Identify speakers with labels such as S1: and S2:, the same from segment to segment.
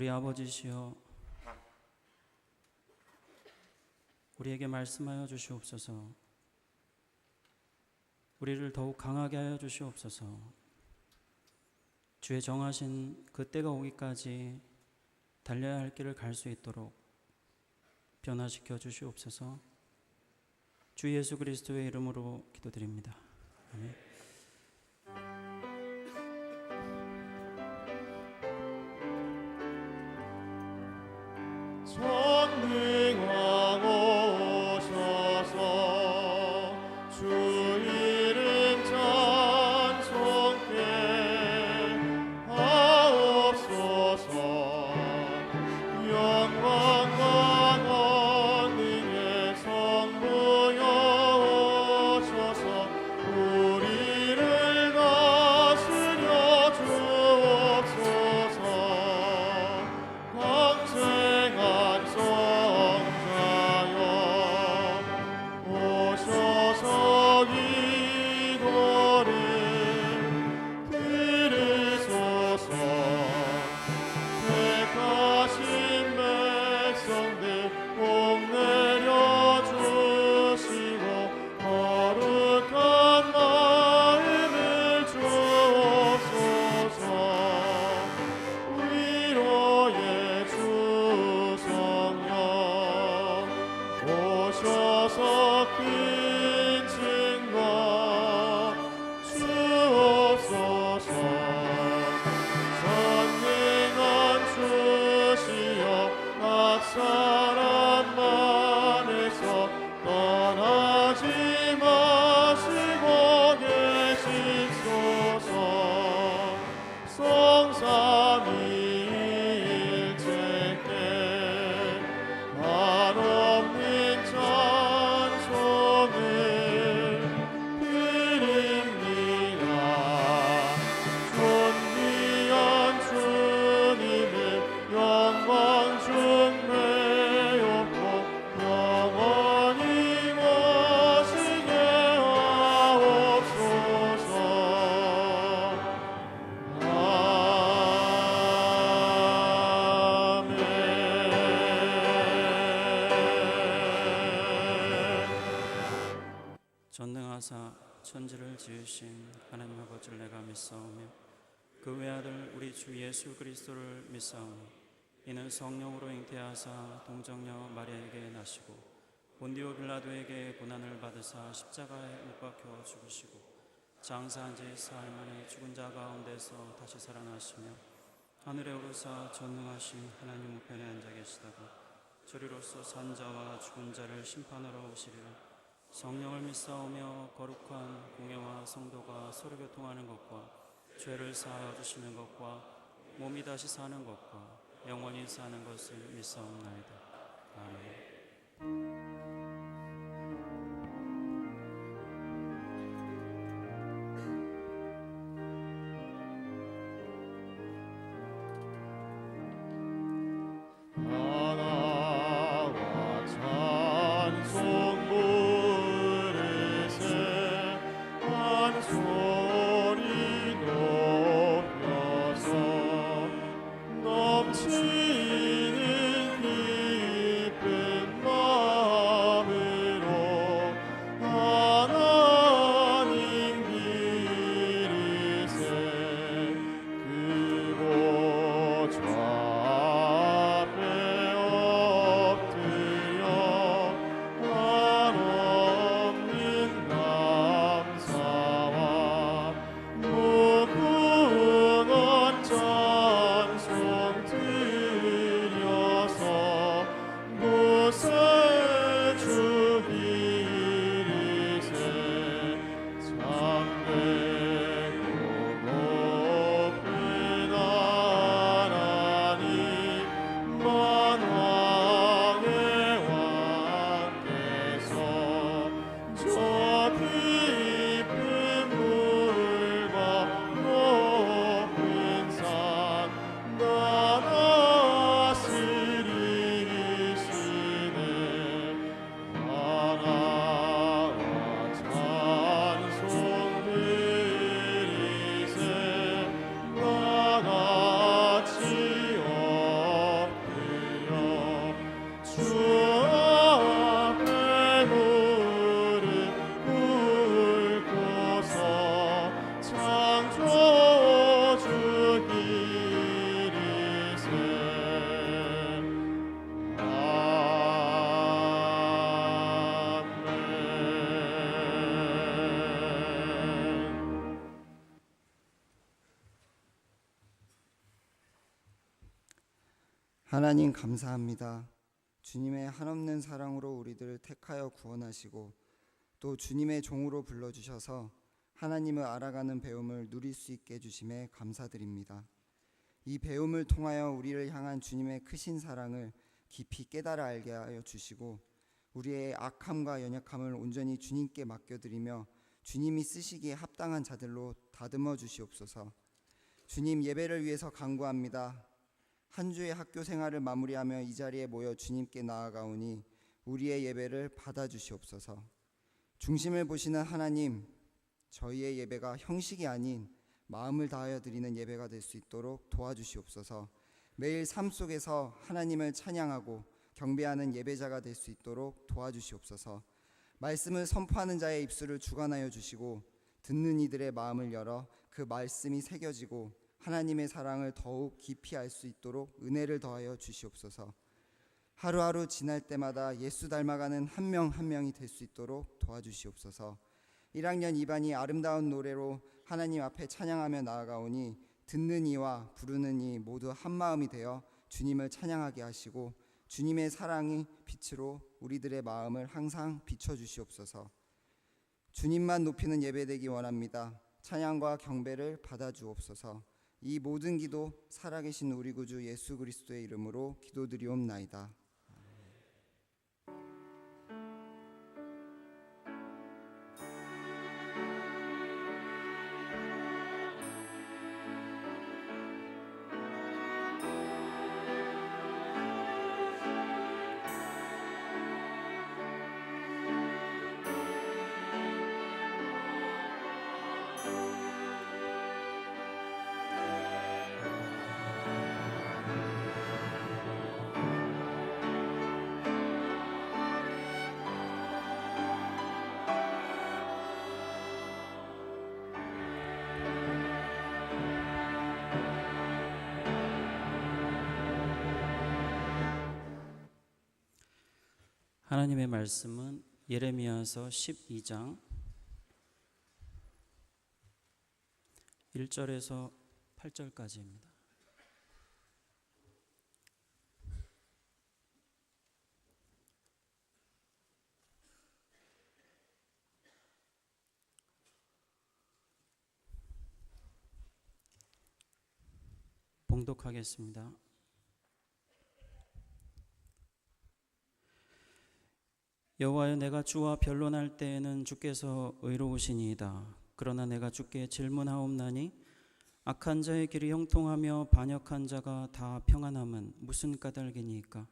S1: 우리 아버지시여, 우리에게 말씀하여 주시옵소서. 우리를 더욱 강하게 하여 주시옵소서. 주의 정하신 그 때가 오기까지 달려야 할 길을 갈 수 있도록 변화시켜 주시옵소서. 주 예수 그리스도의 이름으로 기도드립니다. 아멘. 전능하사 천지를 지으신 하나님 아버지를 내가 믿사오며 그 외아들 우리 주 예수 그리스도를 믿사오니 이는 성령으로 잉태하사 동정녀 마리아에게 나시고 본디오 빌라도에게 고난을 받으사 십자가에 못 박혀 죽으시고 장사한 지 사흘 만에 죽은 자 가운데서 다시 살아나시며 하늘에 오르사 전능하신 하나님 우편에 앉아 계시다가 저리로서 산자와 죽은 자를 심판하러 오시리라. 성령을 믿사오며 거룩한 공예와 성도가 서로 교통하는 것과 죄를 사하여 주시는 것과 몸이 다시 사는 것과 영원히 사는 것을 믿사옵나이다. 아멘.
S2: 넘치는 기쁨 하나님 감사합니다. 주님의 한없는 사랑으로 우리들을 택하여 구원하시고 또 주님의 종으로 불러주셔서 하나님을 알아가는 배움을 누릴 수 있게 해주심에 감사드립니다. 이 배움을 통하여 우리를 향한 주님의 크신 사랑을 깊이 깨달아 알게 하여 주시고 우리의 악함과 연약함을 온전히 주님께 맡겨드리며 주님이 쓰시기에 합당한 자들로 다듬어 주시옵소서. 주님, 예배를 위해서 간구합니다. 한 주의 학교 생활을 마무리하며 이 자리에 모여 주님께 나아가오니 우리의 예배를 받아주시옵소서. 중심을 보시는 하나님, 저희의 예배가 형식이 아닌 마음을 다하여 드리는 예배가 될 수 있도록 도와주시옵소서. 매일 삶 속에서 하나님을 찬양하고 경배하는 예배자가 될 수 있도록 도와주시옵소서. 말씀을 선포하는 자의 입술을 주관하여 주시고 듣는 이들의 마음을 열어 그 말씀이 새겨지고 하나님의 사랑을 더욱 깊이 알 수 있도록 은혜를 더하여 주시옵소서. 하루하루 지날 때마다 예수 닮아가는 한 명 한 명이 될 수 있도록 도와주시옵소서. 1학년 2반이 아름다운 노래로 하나님 앞에 찬양하며 나아가오니 듣는 이와 부르는 이 모두 한 마음이 되어 주님을 찬양하게 하시고 주님의 사랑이 빛으로 우리들의 마음을 항상 비춰주시옵소서. 주님만 높이는 예배되기 원합니다. 찬양과 경배를 받아주옵소서. 이 모든 기도 살아계신 우리 구주 예수 그리스도의 이름으로 기도드리옵나이다.
S1: 하나님의 말씀은 예레미야서 12장 1절에서 8절까지입니다. 봉독하겠습니다. 여호와여, 내가 주와 변론할 때에는 주께서 의로우시니이다. 그러나 내가 주께 질문하옵나니 악한 자의 길이 형통하며 반역한 자가 다 평안함은 무슨 까닭이니까?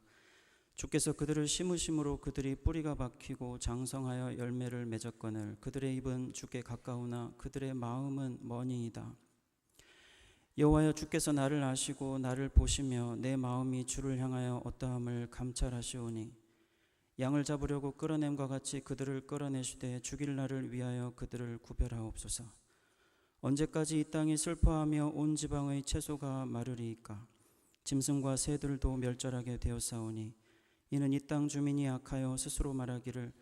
S1: 주께서 그들을 심으심으로 그들이 뿌리가 박히고 장성하여 열매를 맺었거늘 그들의 입은 주께 가까우나 그들의 마음은 머니이다. 여호와여, 주께서 나를 아시고 나를 보시며 내 마음이 주를 향하여 어떠함을 감찰하시오니 양을 잡으려고 끌어냄과 같이 그들을 끌어내시되 죽일 날을 위하여 그들을 구별하옵소서. 언제까지 이 땅이 슬퍼하며 온 지방의 채소가 마르리이까? 짐승과 새들도 멸절하게 되었사오니 이는 이 땅 주민이 악하여 스스로 말하기를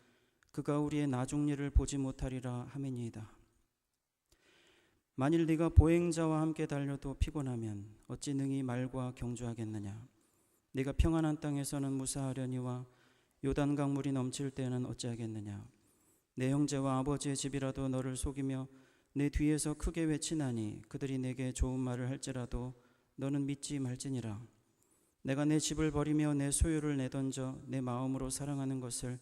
S1: 그가 우리의 나중일을 보지 못하리라 함이니이다. 만일 네가 보행자와 함께 달려도 피곤하면 어찌 능히 말과 경주하겠느냐? 네가 평안한 땅에서는 무사하려니와 요단강 물이 넘칠 때에는 어찌하겠느냐? 내 형제와 아버지의 집이라도 너를 속이며 내 뒤에서 크게 외치나니 그들이 내게 좋은 말을 할지라도 너는 믿지 말지니라. 내가 내 집을 버리며 내 소유를 내던져 내 마음으로 사랑하는 것을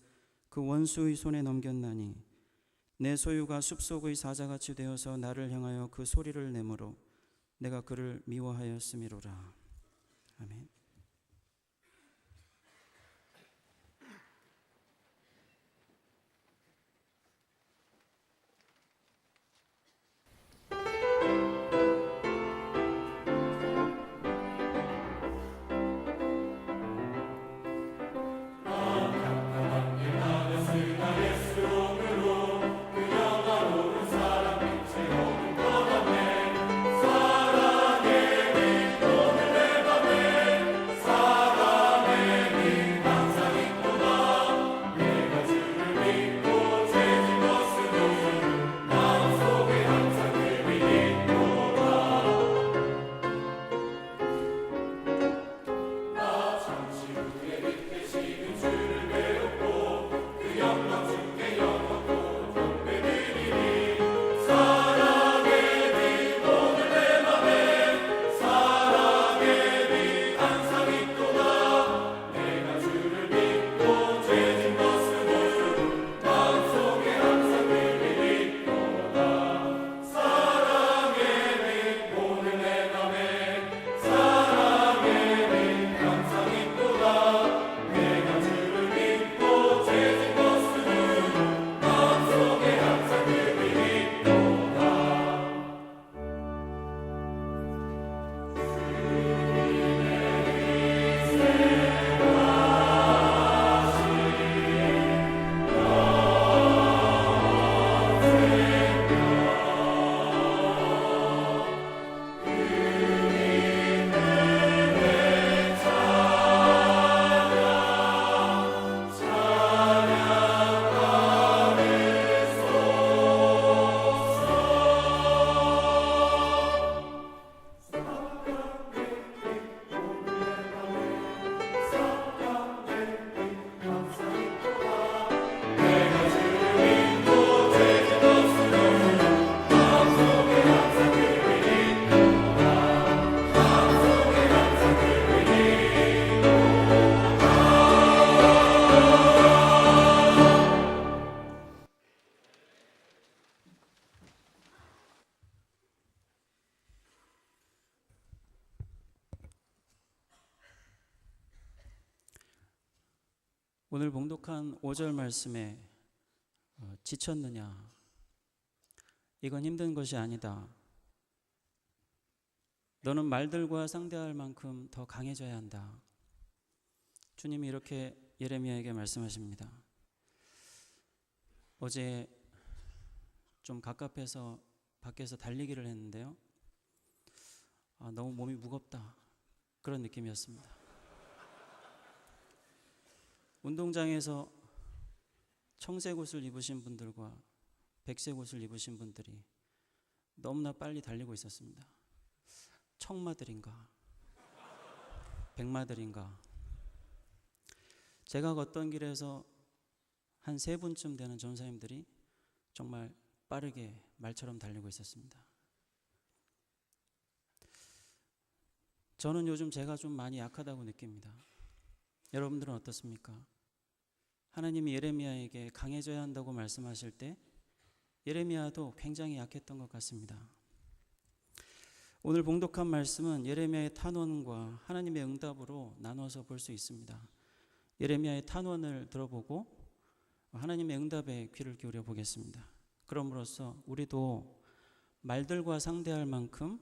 S1: 그 원수의 손에 넘겼나니 내 소유가 숲속의 사자같이 되어서 나를 향하여 그 소리를 내므로 내가 그를 미워하였음이로라. 아멘. 오늘 봉독한 5절 말씀에 지쳤느냐? 이건 힘든 것이 아니다. 너는 말들과 상대할 만큼 더 강해져야 한다. 주님이 이렇게 예레미야에게 말씀하십니다. 어제 좀 갑갑해서 밖에서 달리기를 했는데요. 너무 몸이 무겁다. 그런 느낌이었습니다. 운동장에서 청색 옷을 입으신 분들과 백색 옷을 입으신 분들이 너무나 빨리 달리고 있었습니다. 청마들인가 백마들인가. 제가 걷던 길에서 한 3분쯤 되는 전사님들이 정말 빠르게 말처럼 달리고 있었습니다. 저는 요즘 제가 좀 많이 약하다고 느낍니다. 여러분들은 어떻습니까? 하나님이 예레미야에게 강해져야 한다고 말씀하실 때 예레미야도 굉장히 약했던 것 같습니다. 오늘 봉독한 말씀은 예레미야의 탄원과 하나님의 응답으로 나눠서 볼 수 있습니다. 예레미야의 탄원을 들어보고 하나님의 응답에 귀를 기울여 보겠습니다. 그럼으로써 우리도 말들과 상대할 만큼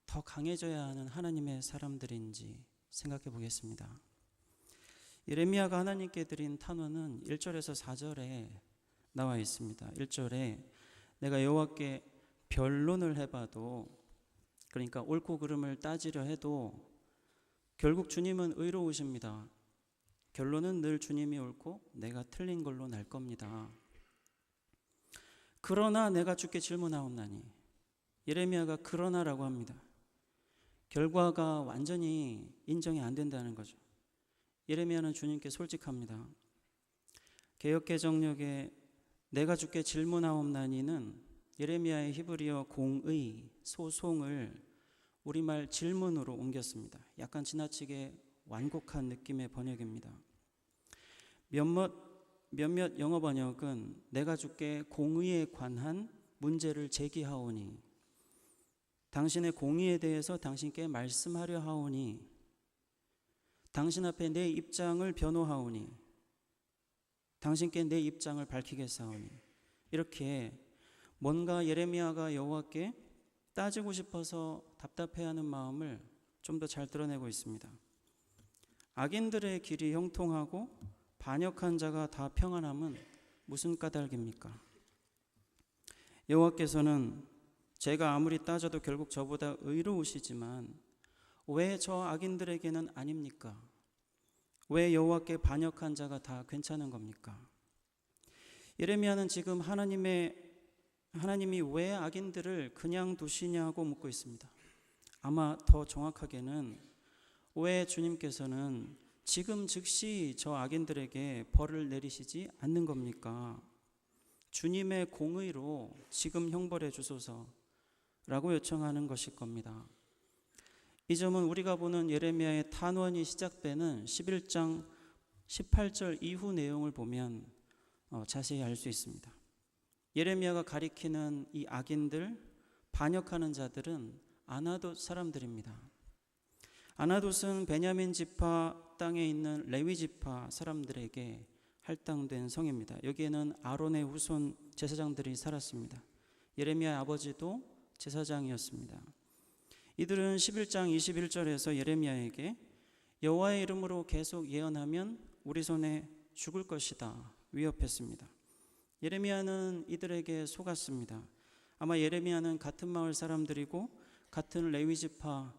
S1: 더 강해져야 하는 하나님의 사람들인지 생각해 보겠습니다. 예레미야가 하나님께 드린 탄원은 1절에서 4절에 나와 있습니다. 1절에 내가 여호와께 변론을 해봐도, 그러니까 옳고 그름을 따지려 해도 결국 주님은 의로우십니다. 결론은 늘 주님이 옳고 내가 틀린 걸로 날 겁니다. 그러나 내가 주께 질문하옵나니, 예레미야가 그러나라고 합니다. 결과가 완전히 인정이 안 된다는 거죠. 예레미야는 주님께 솔직합니다. 개역개정역에 내가 주께 질문하옵나니는 예레미야의 히브리어 공의, 소송을 우리말 질문으로 옮겼습니다. 약간 지나치게 완곡한 느낌의 번역입니다. 몇몇 영어 번역은 내가 주께 공의에 관한 문제를 제기하오니, 당신의 공의에 대해서 당신께 말씀하려 하오니, 당신 앞에 내 입장을 변호하오니, 당신께 내 입장을 밝히겠사오니, 이렇게 뭔가 예레미야가 여호와께 따지고 싶어서 답답해하는 마음을 좀 더 잘 드러내고 있습니다. 악인들의 길이 형통하고 반역한 자가 다 평안함은 무슨 까닭입니까? 여호와께서는 제가 아무리 따져도 결국 저보다 의로우시지만 왜 저 악인들에게는 아닙니까? 왜 여호와께 반역한 자가 다 괜찮은 겁니까? 예레미야는 지금 하나님이 왜 악인들을 그냥 두시냐고 묻고 있습니다. 아마 더 정확하게는 왜 주님께서는 지금 즉시 저 악인들에게 벌을 내리시지 않는 겁니까? 주님의 공의로 지금 형벌해 주소서라고 요청하는 것일 겁니다. 이 점은 우리가 보는 예레미야의 탄원이 시작되는 11장 18절 이후 내용을 보면 자세히 알 수 있습니다. 예레미야가 가리키는 이 악인들, 반역하는 자들은 아나돗 사람들입니다. 아나돗은 베냐민 지파 땅에 있는 레위 지파 사람들에게 할당된 성입니다. 여기에는 아론의 후손 제사장들이 살았습니다. 예레미야의 아버지도 제사장이었습니다. 이들은 11장 21절에서 예레미야에게 여호와의 이름으로 계속 예언하면 우리 손에 죽을 것이다 위협했습니다. 예레미야는 이들에게 속았습니다. 아마 예레미야는 같은 마을 사람들이고 같은 레위 지파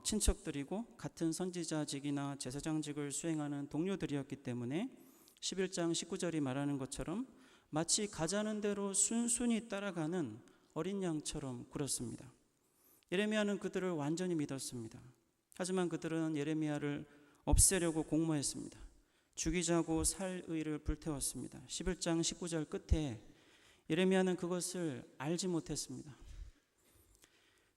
S1: 친척들이고 같은 선지자직이나 제사장직을 수행하는 동료들이었기 때문에 11장 19절이 말하는 것처럼 마치 가자는 대로 순순히 따라가는 어린 양처럼 굴었습니다. 예레미야는 그들을 완전히 믿었습니다. 하지만 그들은 예레미야를 없애려고 공모했습니다. 죽이자고 살 의를 불태웠습니다. 11장 19절 끝에 예레미야는 그것을 알지 못했습니다.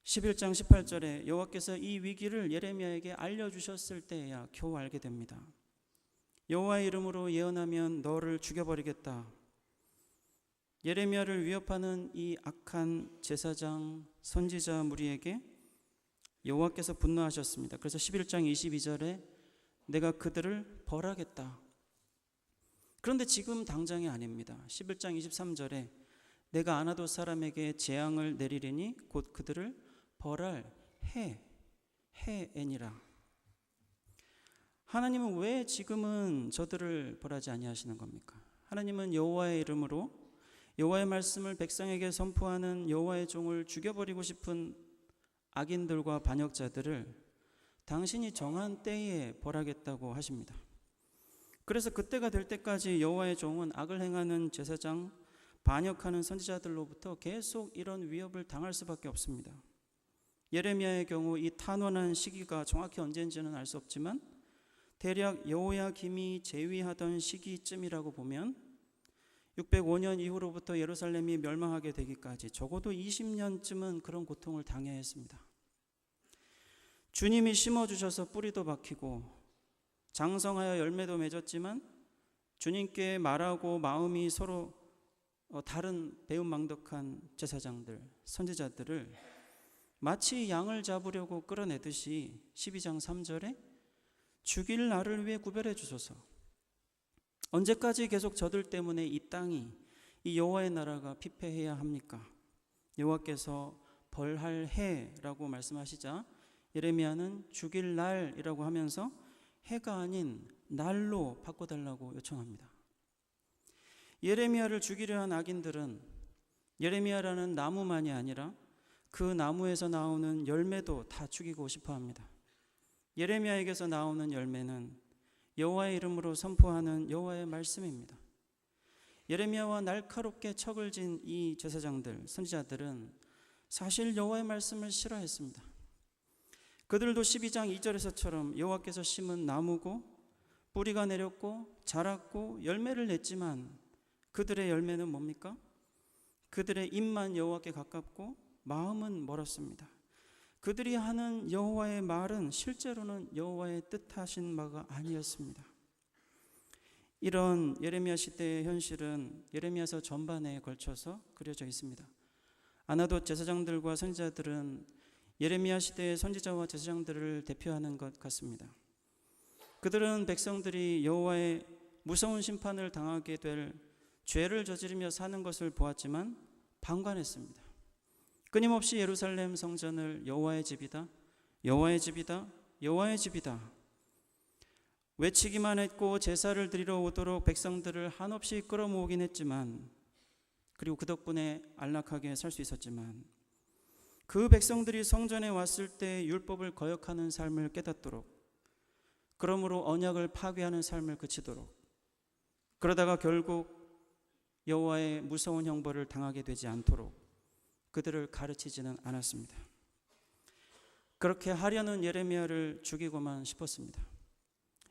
S1: 11장 18절에 여호와께서 이 위기를 예레미야에게 알려주셨을 때야 겨우 알게 됩니다. 여호와의 이름으로 예언하면 너를 죽여버리겠다. 예레미야를 위협하는 이 악한 제사장 선지자 무리에게 여호와께서 분노하셨습니다. 그래서 11장 22절에 내가 그들을 벌하겠다. 그런데 지금 당장이 아닙니다. 11장 23절에 내가 아나돗 사람에게 재앙을 내리리니 곧 그들을 벌할 해에니라. 하나님은 왜 지금은 저들을 벌하지 아니하시는 겁니까? 하나님은 여호와의 이름으로 여호와의 말씀을 백성에게 선포하는 여호와의 종을 죽여버리고 싶은 악인들과 반역자들을 당신이 정한 때에 벌하겠다고 하십니다. 그래서 그때가 될 때까지 여호와의 종은 악을 행하는 제사장, 반역하는 선지자들로부터 계속 이런 위협을 당할 수밖에 없습니다. 예레미야의 경우 이 탄원한 시기가 정확히 언제인지는 알 수 없지만 대략 여호야김이 재위하던 시기쯤이라고 보면 605년 이후로부터 예루살렘이 멸망하게 되기까지 적어도 20년쯤은 그런 고통을 당해야 했습니다. 주님이 심어주셔서 뿌리도 박히고 장성하여 열매도 맺었지만 주님께 말하고 마음이 서로 다른 배은망덕한 제사장들, 선지자들을 마치 양을 잡으려고 끌어내듯이 12장 3절에 죽일 나를 위해 구별해 주소서. 언제까지 계속 저들 때문에 이 땅이, 이 여호와의 나라가 피폐해야 합니까? 여호와께서 벌할 해라고 말씀하시자 예레미야는 죽일 날이라고 하면서 해가 아닌 날로 바꿔달라고 요청합니다. 예레미야를 죽이려 한 악인들은 예레미야라는 나무만이 아니라 그 나무에서 나오는 열매도 다 죽이고 싶어 합니다. 예레미야에게서 나오는 열매는 여호와의 이름으로 선포하는 여호와의 말씀입니다. 예레미야와 날카롭게 척을 진 이 제사장들, 선지자들은 사실 여호와의 말씀을 싫어했습니다. 그들도 12장 2절에서처럼 여호와께서 심은 나무고 뿌리가 내렸고 자랐고 열매를 냈지만 그들의 열매는 뭡니까? 그들의 입만 여호와께 가깝고 마음은 멀었습니다. 그들이 하는 여호와의 말은 실제로는 여호와의 뜻하신 바가 아니었습니다. 이런 예레미야 시대의 현실은 예레미야서 전반에 걸쳐서 그려져 있습니다. 아나돗 제사장들과 선지자들은 예레미야 시대의 선지자와 제사장들을 대표하는 것 같습니다. 그들은 백성들이 여호와의 무서운 심판을 당하게 될 죄를 저지르며 사는 것을 보았지만 방관했습니다. 끊임없이 예루살렘 성전을 여호와의 집이다, 여호와의 집이다, 여호와의 집이다 외치기만 했고 제사를 드리러 오도록 백성들을 한없이 끌어모으긴 했지만, 그리고 그 덕분에 안락하게 살 수 있었지만 그 백성들이 성전에 왔을 때 율법을 거역하는 삶을 깨닫도록, 그러므로 언약을 파괴하는 삶을 그치도록, 그러다가 결국 여호와의 무서운 형벌을 당하게 되지 않도록 그들을 가르치지는 않았습니다. 그렇게 하려는 예레미야를 죽이고만 싶었습니다.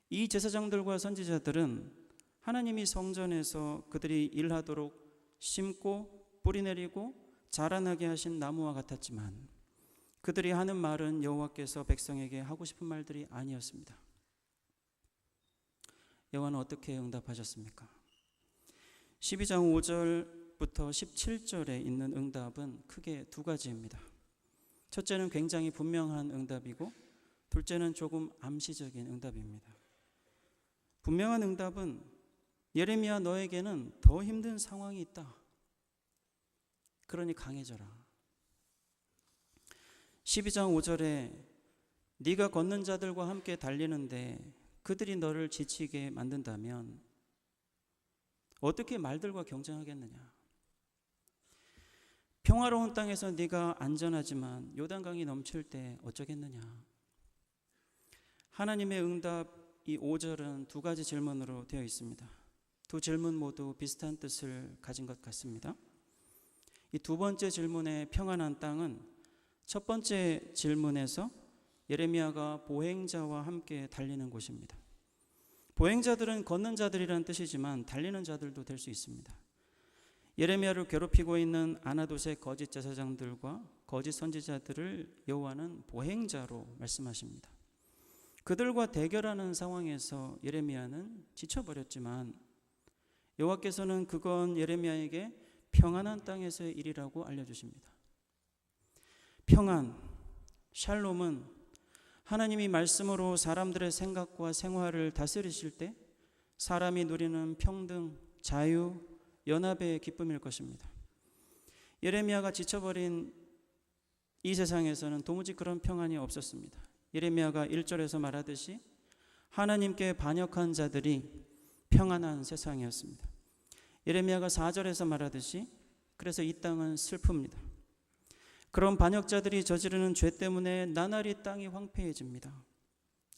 S1: 이 제사장들과 선지자들은 하나님이 성전에서 그들이 일하도록 심고 뿌리 내리고 자라나게 하신 나무와 같았지만 그들이 하는 말은 여호와께서 백성에게 하고 싶은 말들이 아니었습니다. 여호와는 어떻게 응답하셨습니까? 12장 5절부터 17절에 있는 응답은 크게 두 가지입니다. 첫째는 굉장히 분명한 응답이고 둘째는 조금 암시적인 응답입니다. 분명한 응답은 예레미야 너에게는 더 힘든 상황이 있다. 그러니 강해져라. 12장 5절에 네가 걷는 자들과 함께 달리는데 그들이 너를 지치게 만든다면 어떻게 말들과 경쟁하겠느냐? 평화로운 땅에서 네가 안전하지만 요단강이 넘칠 때 어쩌겠느냐? 하나님의 응답 이 5절은 두 가지 질문으로 되어 있습니다. 두 질문 모두 비슷한 뜻을 가진 것 같습니다. 이 두 번째 질문의 평안한 땅은 첫 번째 질문에서 예레미야가 보행자와 함께 달리는 곳입니다. 보행자들은 걷는 자들이라는 뜻이지만 달리는 자들도 될 수 있습니다. 예레미야를 괴롭히고 있는 아나돗의 거짓 제사장들과 거짓 선지자들을 여호와는 보행자로 말씀하십니다. 그들과 대결하는 상황에서 예레미야는 지쳐버렸지만 여호와께서는 그건 예레미야에게 평안한 땅에서의 일이라고 알려주십니다. 평안, 샬롬은 하나님이 말씀으로 사람들의 생각과 생활을 다스리실 때 사람이 누리는 평등, 자유, 연합의 기쁨일 것입니다. 예레미야가 지쳐버린 이 세상에서는 도무지 그런 평안이 없었습니다. 예레미야가 1절에서 말하듯이 하나님께 반역한 자들이 평안한 세상이었습니다. 예레미야가 4절에서 말하듯이 그래서 이 땅은 슬픕니다. 그런 반역자들이 저지르는 죄 때문에 나날이 땅이 황폐해집니다.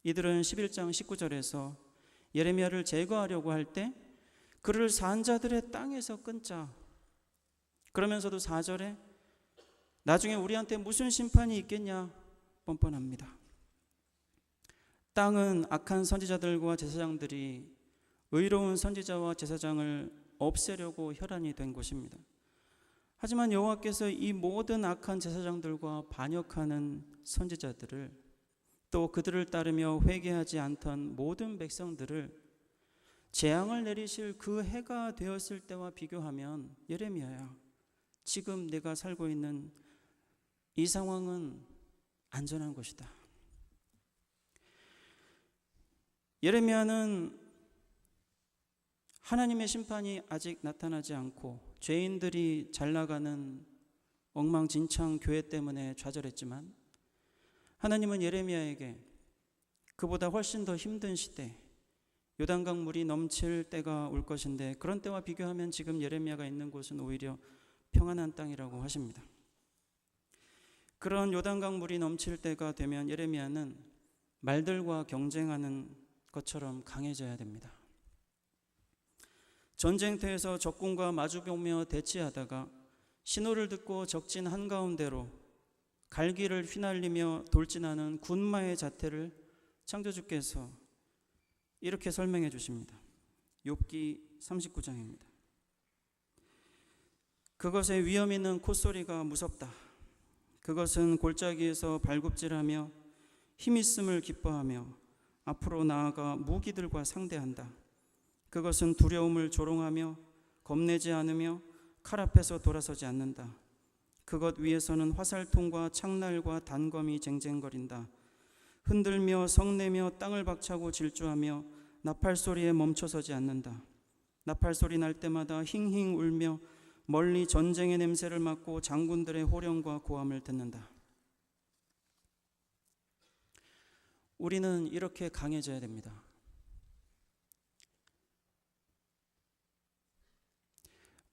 S1: 이들은 11장 19절에서 예레미야를 제거하려고 할 때 그를 산 자들의 땅에서 끊자, 그러면서도 4절에 나중에 우리한테 무슨 심판이 있겠냐 뻔뻔합니다. 땅은 악한 선지자들과 제사장들이 의로운 선지자와 제사장을 없애려고 혈안이 된 곳입니다. 하지만 여호와께서 이 모든 악한 제사장들과 반역하는 선지자들을, 또 그들을 따르며 회개하지 않던 모든 백성들을 재앙을 내리실 그 해가 되었을 때와 비교하면 예레미야야, 지금 내가 살고 있는 이 상황은 안전한 것이다. 예레미야는 하나님의 심판이 아직 나타나지 않고 죄인들이 잘 나가는 엉망진창 교회 때문에 좌절했지만, 하나님은 예레미야에게 그보다 훨씬 더 힘든 시대, 요단강 물이 넘칠 때가 올 것인데, 그런 때와 비교하면 지금 예레미야가 있는 곳은 오히려 평안한 땅이라고 하십니다. 그런 요단강 물이 넘칠 때가 되면 예레미야는 말들과 경쟁하는 것처럼 강해져야 됩니다. 전쟁터에서 적군과 마주보며 대치하다가 신호를 듣고 적진 한가운데로 갈기를 휘날리며 돌진하는 군마의 자태를 창조주께서 이렇게 설명해 주십니다. 욥기 39장입니다. 그것의 위험 있는 콧소리가 무섭다. 그것은 골짜기에서 발굽질하며 힘있음을 기뻐하며 앞으로 나아가 무기들과 상대한다. 그것은 두려움을 조롱하며 겁내지 않으며 칼 앞에서 돌아서지 않는다. 그것 위에서는 화살통과 창날과 단검이 쟁쟁거린다. 흔들며 성내며 땅을 박차고 질주하며 나팔소리에 멈춰서지 않는다. 나팔소리 날 때마다 힝힝 울며 멀리 전쟁의 냄새를 맡고 장군들의 호령과 고함을 듣는다. 우리는 이렇게 강해져야 됩니다.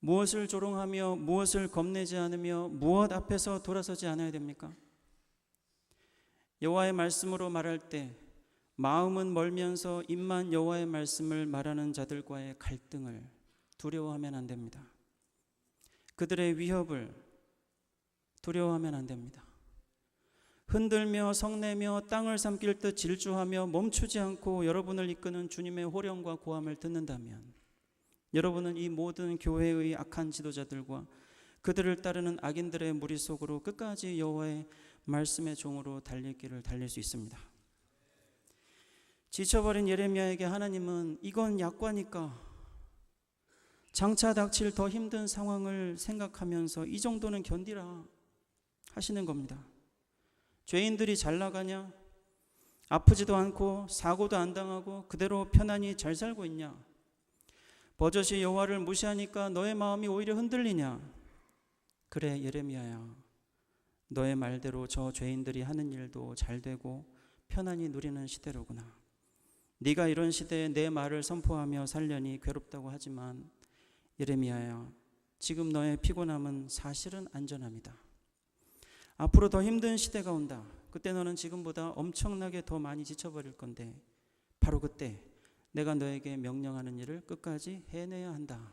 S1: 무엇을 조롱하며 무엇을 겁내지 않으며 무엇 앞에서 돌아서지 않아야 됩니까? 여호와의 말씀으로 말할 때 마음은 멀면서 입만 여호와의 말씀을 말하는 자들과의 갈등을 두려워하면 안 됩니다. 그들의 위협을 두려워하면 안 됩니다. 흔들며 성내며 땅을 삼킬 듯 질주하며 멈추지 않고 여러분을 이끄는 주님의 호령과 고함을 듣는다면, 여러분은 이 모든 교회의 악한 지도자들과 그들을 따르는 악인들의 무리 속으로 끝까지 여호와의 말씀의 종으로 달릴 길을 달릴 수 있습니다. 지쳐버린 예레미야에게 하나님은 이건 약과니까 장차 닥칠 더 힘든 상황을 생각하면서 이 정도는 견디라 하시는 겁니다. 죄인들이 잘 나가냐? 아프지도 않고 사고도 안 당하고 그대로 편안히 잘 살고 있냐? 버젓이 여호와를 무시하니까 너의 마음이 오히려 흔들리냐? 그래 예레미야야, 너의 말대로 저 죄인들이 하는 일도 잘 되고 편안히 누리는 시대로구나. 네가 이런 시대에 내 말을 선포하며 살려니 괴롭다고 하지만 예레미야야, 지금 너의 피곤함은 사실은 안전함이다. 앞으로 더 힘든 시대가 온다. 그때 너는 지금보다 엄청나게 더 많이 지쳐버릴 건데 바로 그때 내가 너에게 명령하는 일을 끝까지 해내야 한다.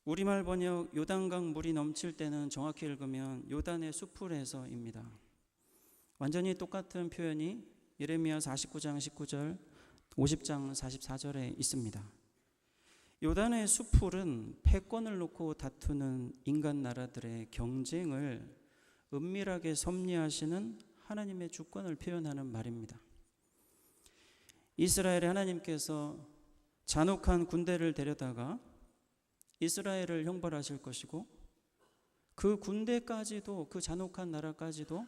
S1: 우리말 번역 요단강 물이 넘칠 때는 정확히 읽으면 요단의 수풀에서입니다. 완전히 똑같은 표현이 예레미야 49장 19절, 50장 44절에 있습니다. 요단의 수풀은 패권을 놓고 다투는 인간 나라들의 경쟁을 은밀하게 섭리하시는 하나님의 주권을 표현하는 말입니다. 이스라엘의 하나님께서 잔혹한 군대를 데려다가 이스라엘을 형벌하실 것이고, 그 군대까지도, 그 잔혹한 나라까지도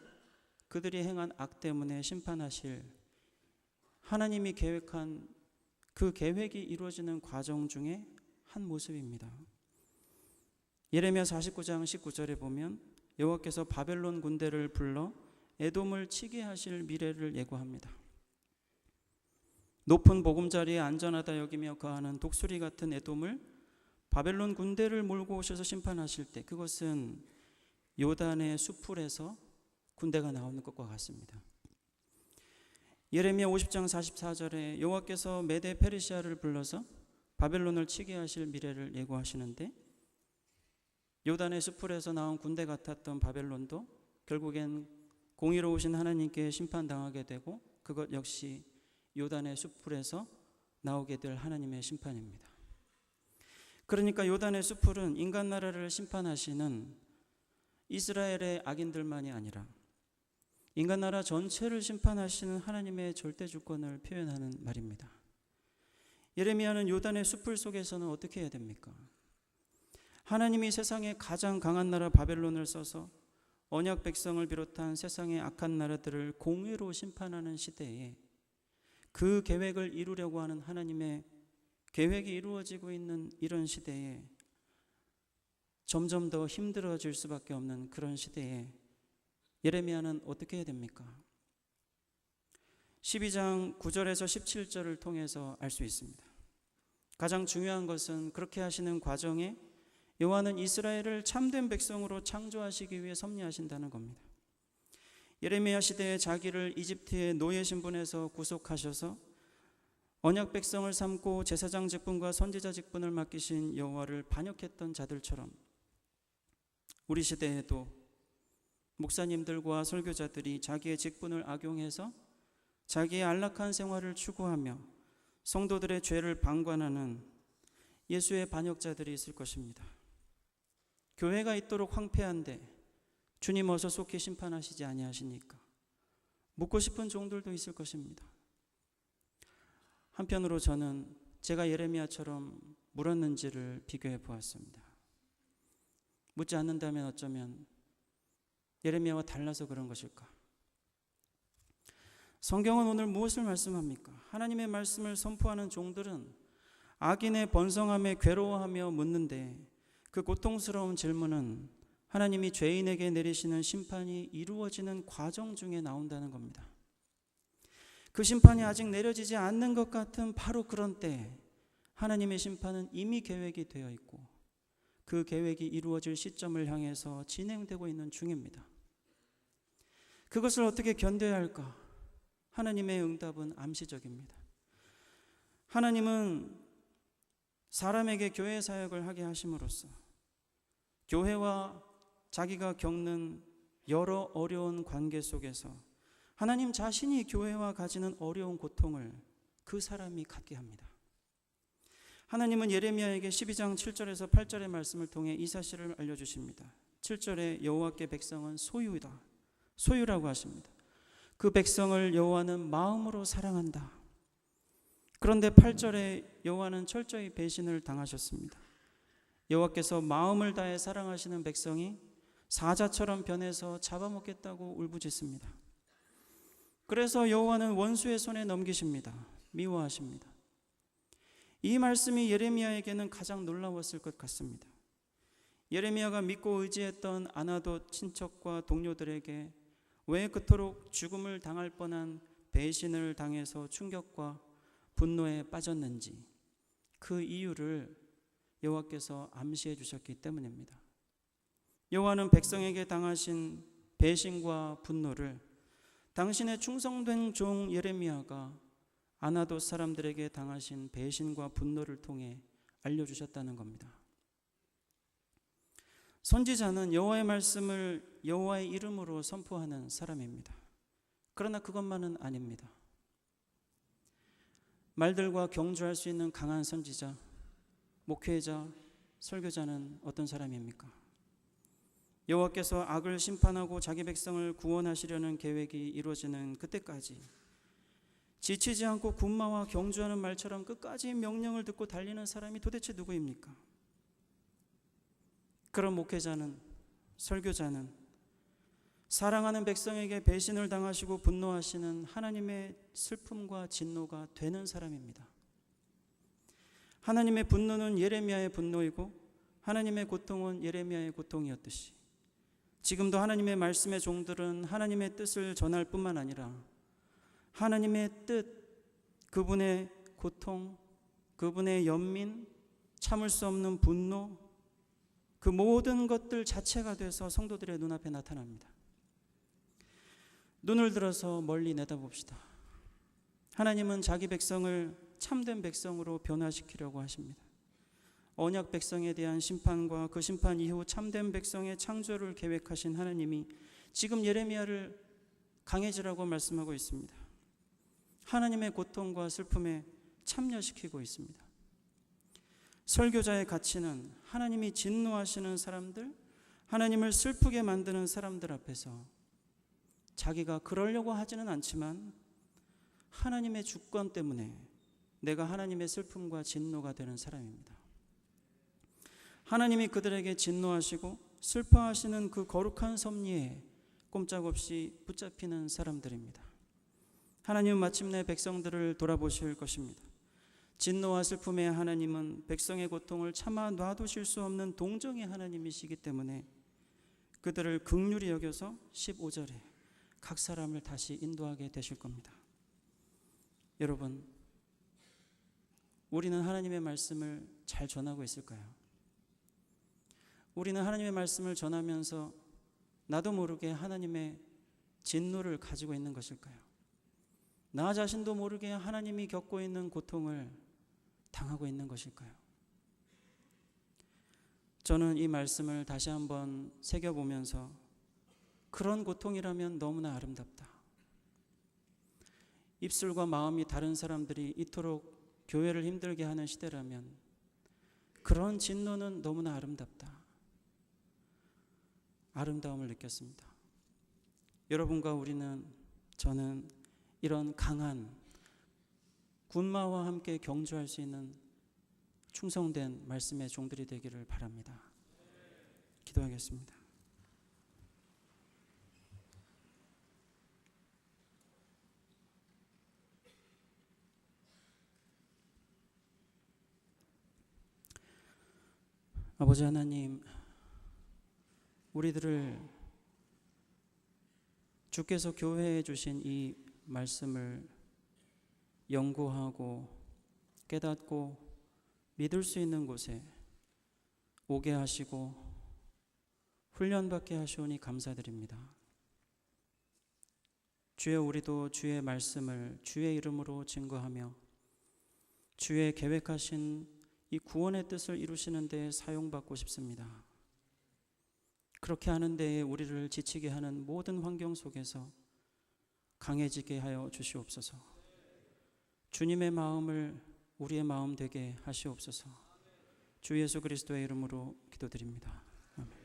S1: 그들이 행한 악 때문에 심판하실 하나님이 계획한 그 계획이 이루어지는 과정 중에 한 모습입니다. 예레미야 49장 19절에 보면 여호와께서 바벨론 군대를 불러 에돔을 치게 하실 미래를 예고합니다. 높은 보금자리에 안전하다 여기며 거하는 독수리 같은 에돔을 바벨론 군대를 몰고 오셔서 심판하실 때 그것은 요단의 수풀에서 군대가 나오는 것과 같습니다. 예레미야 50장 44절에 여호와께서 메데 페르시아를 불러서 바벨론을 치게 하실 미래를 예고하시는데 요단의 수풀에서 나온 군대 같았던 바벨론도 결국엔 공의로우신 하나님께 심판당하게 되고 그것 역시 요단의 수풀에서 나오게 될 하나님의 심판입니다. 그러니까 요단의 수풀은 인간 나라를 심판하시는 이스라엘의 악인들만이 아니라 인간 나라 전체를 심판하시는 하나님의 절대 주권을 표현하는 말입니다. 예레미야는 요단의 수풀 속에서는 어떻게 해야 됩니까? 하나님이 세상의 가장 강한 나라 바벨론을 써서 언약 백성을 비롯한 세상의 악한 나라들을 공의로 심판하는 시대에 그 계획을 이루려고 하는 하나님의 계획이 이루어지고 있는 이런 시대에 점점 더 힘들어질 수밖에 없는 그런 시대에 예레미야는 어떻게 해야 됩니까? 12장 9절에서 17절을 통해서 알 수 있습니다. 가장 중요한 것은 그렇게 하시는 과정에 여호와는 이스라엘을 참된 백성으로 창조하시기 위해 섭리하신다는 겁니다. 예레미야 시대에 자기를 이집트의 노예 신분에서 구속하셔서 언약 백성을 삼고 제사장 직분과 선지자 직분을 맡기신 여호와를 반역했던 자들처럼 우리 시대에도 목사님들과 설교자들이 자기의 직분을 악용해서 자기의 안락한 생활을 추구하며 성도들의 죄를 방관하는 예수의 반역자들이 있을 것입니다. 교회가 있도록 황폐한데 주님 어서 속히 심판하시지 아니하시니까 묻고 싶은 종들도 있을 것입니다. 한편으로 저는 제가 예레미야처럼 물었는지를 비교해 보았습니다. 묻지 않는다면 어쩌면 예레미야와 달라서 그런 것일까? 성경은 오늘 무엇을 말씀합니까? 하나님의 말씀을 선포하는 종들은 악인의 번성함에 괴로워하며 묻는데 그 고통스러운 질문은 하나님이 죄인에게 내리시는 심판이 이루어지는 과정 중에 나온다는 겁니다. 그 심판이 아직 내려지지 않는 것 같은 바로 그런 때 하나님의 심판은 이미 계획이 되어 있고 그 계획이 이루어질 시점을 향해서 진행되고 있는 중입니다. 그것을 어떻게 견뎌야 할까? 하나님의 응답은 암시적입니다. 하나님은 사람에게 교회 사역을 하게 하심으로써 교회와 자기가 겪는 여러 어려운 관계 속에서 하나님 자신이 교회와 가지는 어려운 고통을 그 사람이 갖게 합니다. 하나님은 예레미야에게 12장 7절에서 8절의 말씀을 통해 이 사실을 알려주십니다. 7절에 여호와께 백성은 소유이다. 소유라고 하십니다. 그 백성을 여호와는 마음으로 사랑한다. 그런데 8절에 여호와는 철저히 배신을 당하셨습니다. 여호와께서 마음을 다해 사랑하시는 백성이 사자처럼 변해서 잡아먹겠다고 울부짖습니다. 그래서 여호와는 원수의 손에 넘기십니다. 미워하십니다. 이 말씀이 예레미야에게는 가장 놀라웠을 것 같습니다. 예레미야가 믿고 의지했던 아나돗 친척과 동료들에게 왜 그토록 죽음을 당할 뻔한 배신을 당해서 충격과 분노에 빠졌는지 그 이유를 여호와께서 암시해 주셨기 때문입니다. 여호와는 백성에게 당하신 배신과 분노를 당신의 충성된 종 예레미야가 아나돗 사람들에게 당하신 배신과 분노를 통해 알려주셨다는 겁니다. 선지자는 여호와의 말씀을 여호와의 이름으로 선포하는 사람입니다. 그러나 그것만은 아닙니다. 말들과 경주할 수 있는 강한 선지자, 목회자, 설교자는 어떤 사람입니까? 여호와께서 악을 심판하고 자기 백성을 구원하시려는 계획이 이루어지는 그때까지 지치지 않고 군마와 경주하는 말처럼 끝까지 명령을 듣고 달리는 사람이 도대체 누구입니까? 그런 목회자는, 설교자는 사랑하는 백성에게 배신을 당하시고 분노하시는 하나님의 슬픔과 진노가 되는 사람입니다. 하나님의 분노는 예레미야의 분노이고 하나님의 고통은 예레미야의 고통이었듯이 지금도 하나님의 말씀의 종들은 하나님의 뜻을 전할 뿐만 아니라 하나님의 뜻, 그분의 고통, 그분의 연민, 참을 수 없는 분노, 그 모든 것들 자체가 돼서 성도들의 눈앞에 나타납니다. 눈을 들어서 멀리 내다봅시다. 하나님은 자기 백성을 참된 백성으로 변화시키려고 하십니다. 언약 백성에 대한 심판과 그 심판 이후 참된 백성의 창조를 계획하신 하나님이 지금 예레미야를 강해지라고 말씀하고 있습니다. 하나님의 고통과 슬픔에 참여시키고 있습니다. 설교자의 가치는 하나님이 진노하시는 사람들, 하나님을 슬프게 만드는 사람들 앞에서 자기가 그러려고 하지는 않지만 하나님의 주권 때문에 내가 하나님의 슬픔과 진노가 되는 사람입니다. 하나님이 그들에게 진노하시고 슬퍼하시는 그 거룩한 섭리에 꼼짝없이 붙잡히는 사람들입니다. 하나님은 마침내 백성들을 돌아보실 것입니다. 진노와 슬픔의 하나님은 백성의 고통을 차마 놔두실 수 없는 동정의 하나님이시기 때문에 그들을 긍휼히 여겨서 15절에 각 사람을 다시 인도하게 되실 겁니다. 여러분, 우리는 하나님의 말씀을 잘 전하고 있을까요? 우리는 하나님의 말씀을 전하면서 나도 모르게 하나님의 진노를 가지고 있는 것일까요? 나 자신도 모르게 하나님이 겪고 있는 고통을 당하고 있는 것일까요? 저는 이 말씀을 다시 한번 새겨보면서 그런 고통이라면 너무나 아름답다. 입술과 마음이 다른 사람들이 이토록 교회를 힘들게 하는 시대라면 그런 진노는 너무나 아름답다. 아름다움을 느꼈습니다. 여러분과 우리는, 저는 이런 강한 군마와 함께 경주할 수 있는 충성된 말씀의 종들이 되기를 바랍니다. 기도하겠습니다. 아버지 하나님, 우리들을 주께서 교회에 주신 이 말씀을 연구하고 깨닫고 믿을 수 있는 곳에 오게 하시고 훈련받게 하시오니 감사드립니다. 주여, 우리도 주의 말씀을 주의 이름으로 증거하며 주의 계획하신 이 구원의 뜻을 이루시는 데에 사용받고 싶습니다. 그렇게 하는 데에 우리를 지치게 하는 모든 환경 속에서 강해지게 하여 주시옵소서. 주님의 마음을 우리의 마음 되게 하시옵소서. 주 예수 그리스도의 이름으로 기도드립니다. 아멘.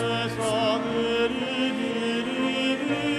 S3: 세상을 이기리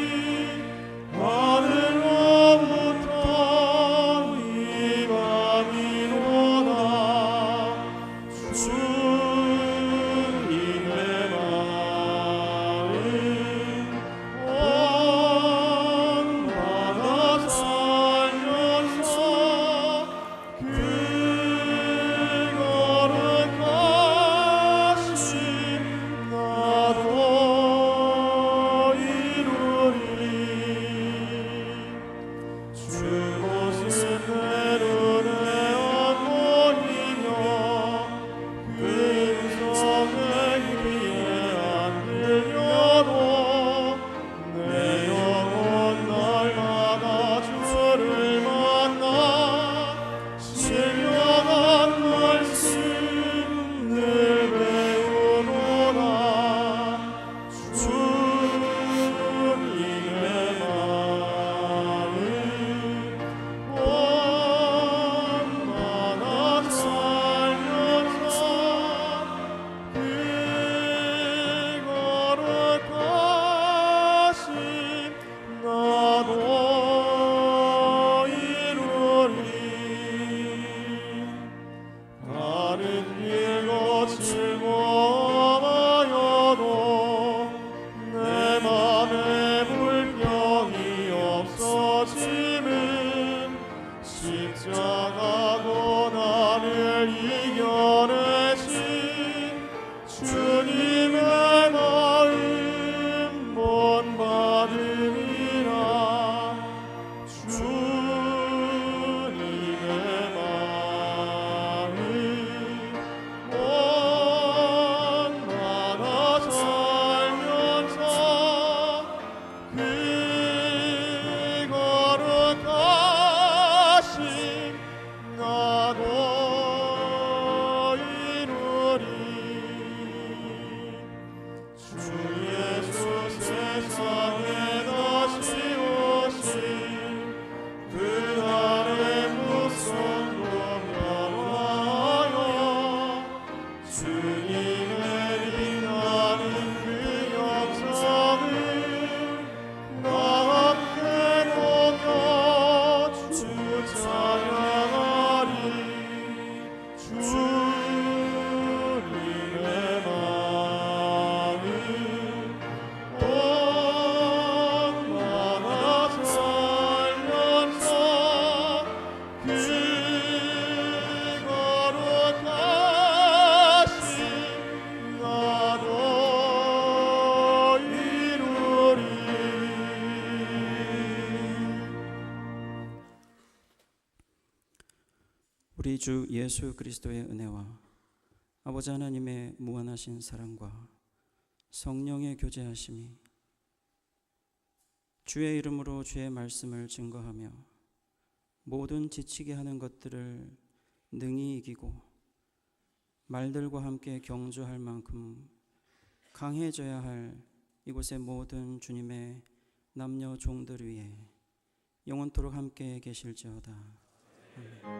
S1: 우리 주 예수 그리스도의 은혜와 아버지 하나님의 무한하신 사랑과 성령의 교제하심이 주의 이름으로 주의 말씀을 증거하며 모든 지치게 하는 것들을 능히 이기고 말들과 함께 경주할 만큼 강해져야 할 이곳의 모든 주님의 남녀 종들 위에 영원토록 함께 계실지어다. 아멘.